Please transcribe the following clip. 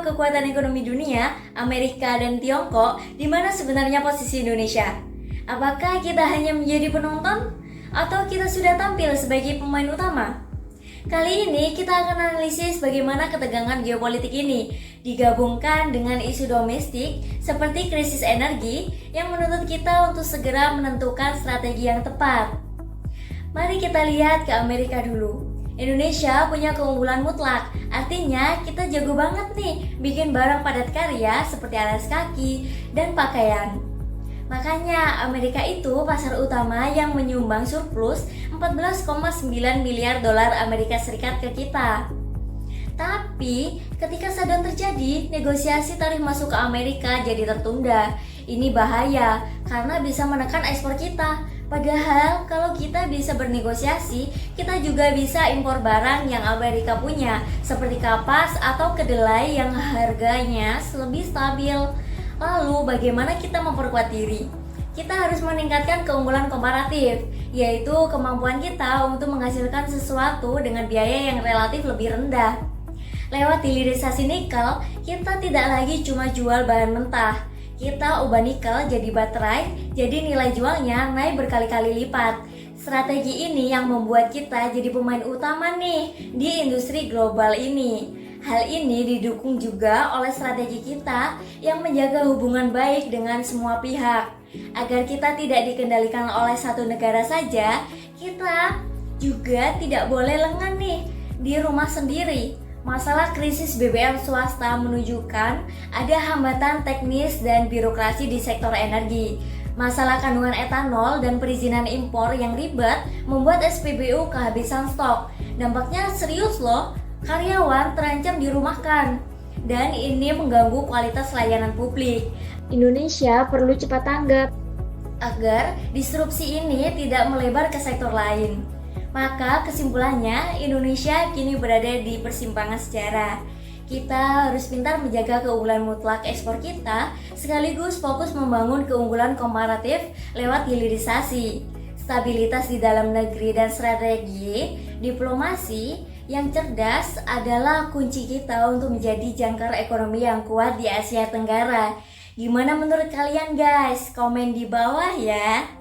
dua kekuatan ekonomi dunia, Amerika dan Tiongkok, di mana sebenarnya posisi Indonesia? Apakah kita hanya menjadi penonton? Atau kita sudah tampil sebagai pemain utama? Kali ini kita akan analisis bagaimana ketegangan geopolitik ini digabungkan dengan isu domestik seperti krisis energi yang menuntut kita untuk segera menentukan strategi yang tepat. Mari kita lihat ke Amerika dulu. Indonesia punya keunggulan mutlak, artinya kita jago banget nih bikin barang padat karya seperti alas kaki dan pakaian. Makanya Amerika itu pasar utama yang menyumbang surplus 14,9 miliar dolar Amerika Serikat ke kita. Tapi ketika shutdown terjadi, negosiasi tarif masuk ke Amerika jadi tertunda. Ini bahaya karena bisa menekan ekspor kita. Padahal kalau kita bisa bernegosiasi, kita juga bisa impor barang yang Amerika punya, seperti kapas atau kedelai yang harganya lebih stabil. Lalu bagaimana kita memperkuat diri? Kita harus meningkatkan keunggulan komparatif, yaitu kemampuan kita untuk menghasilkan sesuatu dengan biaya yang relatif lebih rendah. Lewat hilirisasi nikel, kita tidak lagi cuma jual bahan mentah. Kita ubah nikel jadi baterai, jadi nilai jualnya naik berkali-kali lipat. Strategi ini yang membuat kita jadi pemain utama nih di industri global ini. Hal ini didukung juga oleh strategi kita yang menjaga hubungan baik dengan semua pihak. Agar kita tidak dikendalikan oleh satu negara saja, kita juga tidak boleh lengah nih di rumah sendiri. Masalah krisis BBM swasta menunjukkan ada hambatan teknis dan birokrasi di sektor energi. Masalah kandungan etanol dan perizinan impor yang ribet membuat SPBU kehabisan stok. Dampaknya serius loh, karyawan terancam dirumahkan. Dan ini mengganggu kualitas layanan publik. Indonesia perlu cepat tanggap agar disrupsi ini tidak melebar ke sektor lain. Maka kesimpulannya, Indonesia kini berada di persimpangan sejarah. Kita harus pintar menjaga keunggulan mutlak ekspor kita, sekaligus fokus membangun keunggulan komparatif lewat hilirisasi, stabilitas di dalam negeri, dan strategi diplomasi yang cerdas adalah kunci kita untuk menjadi jangkar ekonomi yang kuat di Asia Tenggara. Gimana menurut kalian guys? Komen di bawah ya.